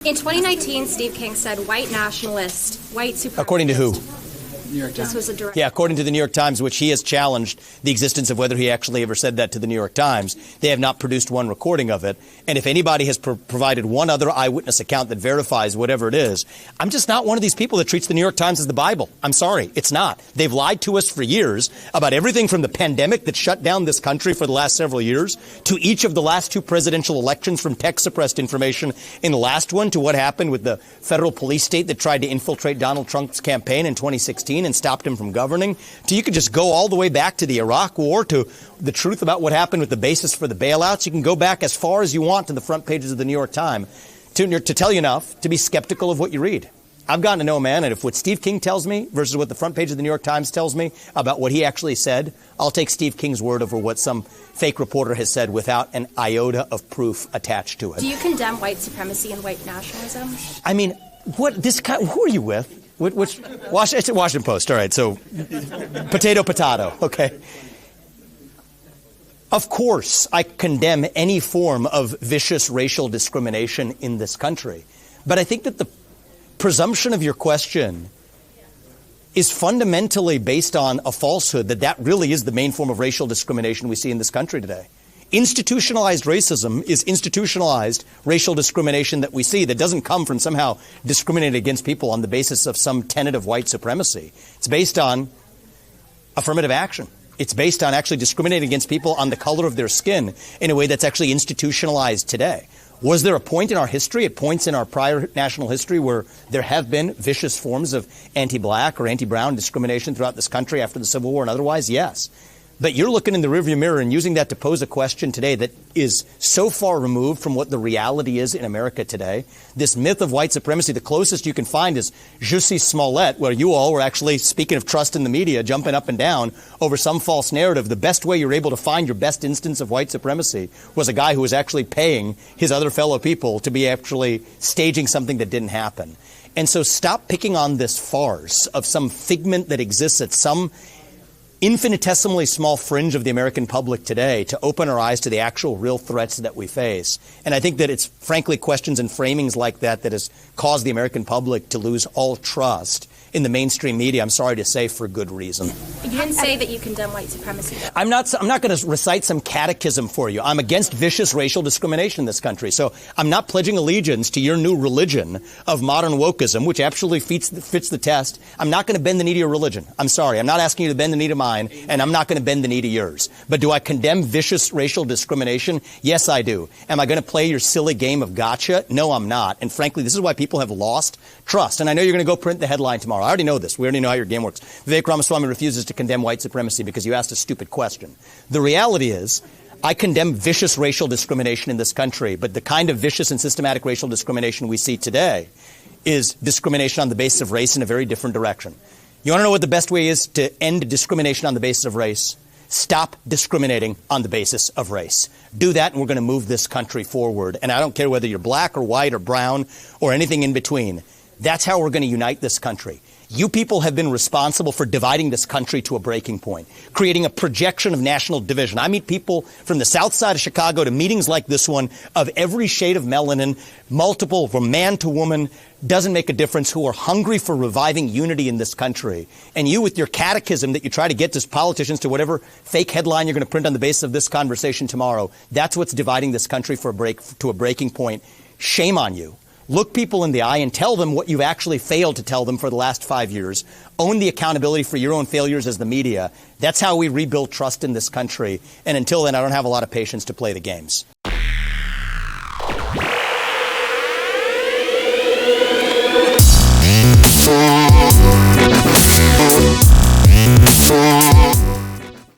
In 2019, Steve King said white nationalist, white supremacist. According to who? New York Times. This was a direct. Yeah, according to the New York Times, which he has challenged the existence of whether he actually ever said that to the New York Times. They have not produced one recording of it. And if anybody has provided one other eyewitness account that verifies whatever it is, I'm just not one of these people that treats the New York Times as the Bible. I'm sorry. It's not. They've lied to us for years about everything from the pandemic that shut down this country for the last several years to each of the last two presidential elections, from tech-suppressed information in the last one to what happened with the federal police state that tried to infiltrate Donald Trump's campaign in 2016 and stopped him from governing, to you could just go all the way back to the Iraq War, to the truth about what happened with the basis for the bailouts. You can go back as far as you want to the front pages of the New York Times to tell you enough to be skeptical of what you read. I've gotten to know a man, and if what Steve King tells me versus what the front page of the New York Times tells me about what he actually said, I'll take Steve King's word over what some fake reporter has said without an iota of proof attached to it. Do you condemn white supremacy and white nationalism? I mean, who are you with? It's a Washington Post. All right, so potato, okay. Of course, I condemn any form of vicious racial discrimination in this country. But I think that the presumption of your question is fundamentally based on a falsehood that really is the main form of racial discrimination we see in this country today. Institutionalized racism is institutionalized racial discrimination that we see that doesn't come from somehow discriminating against people on the basis of some tenet of white supremacy. It's based on affirmative action. It's based on actually discriminating against people on the color of their skin in a way that's actually institutionalized today. Was there a point in our history, at points in our prior national history, where there have been vicious forms of anti-black or anti-brown discrimination throughout this country after the Civil War and otherwise? Yes. But you're looking in the rearview mirror and using that to pose a question today that is so far removed from what the reality is in America today. This myth of white supremacy, the closest you can find is Jussie Smollett, where you all were actually, speaking of trust in the media, jumping up and down over some false narrative. The best way you're able to find your best instance of white supremacy was a guy who was actually paying his other fellow people to be actually staging something that didn't happen. And so stop picking on this farce of some figment that exists at some infinitesimally small fringe of the American public today to open our eyes to the actual real threats that we face. And I think that it's frankly questions and framings like that that has caused the American public to lose all trust in the mainstream media, I'm sorry to say, for good reason. You didn't say that you condemn white supremacy. I'm not going to recite some catechism for you. I'm against vicious racial discrimination in this country. So I'm not pledging allegiance to your new religion of modern wokeism, which actually fits the test. I'm not going to bend the knee to your religion. I'm sorry. I'm not asking you to bend the knee to mine, and I'm not going to bend the knee to yours. But do I condemn vicious racial discrimination? Yes, I do. Am I going to play your silly game of gotcha? No, I'm not. And frankly, this is why people have lost trust. And I know you're going to go print the headline tomorrow. I already know this. We already know how your game works. Vivek Ramaswamy refuses to condemn white supremacy because you asked a stupid question. The reality is, I condemn vicious racial discrimination in this country, but the kind of vicious and systematic racial discrimination we see today is discrimination on the basis of race in a very different direction. You want to know what the best way is to end discrimination on the basis of race? Stop discriminating on the basis of race. Do that, and we're going to move this country forward. And I don't care whether you're black or white or brown or anything in between. That's how we're going to unite this country. You people have been responsible for dividing this country to a breaking point, creating a projection of national division. I meet people from the south side of Chicago to meetings like this one of every shade of melanin, multiple, from man to woman, doesn't make a difference, who are hungry for reviving unity in this country. And you, with your catechism that you try to get to politicians to whatever fake headline you're going to print on the basis of this conversation tomorrow, that's what's dividing this country to a breaking point. Shame on you. Look people in the eye and tell them what you've actually failed to tell them for the last 5 years. Own the accountability for your own failures as the media. That's how we rebuild trust in this country. And until then, I don't have a lot of patience to play the games.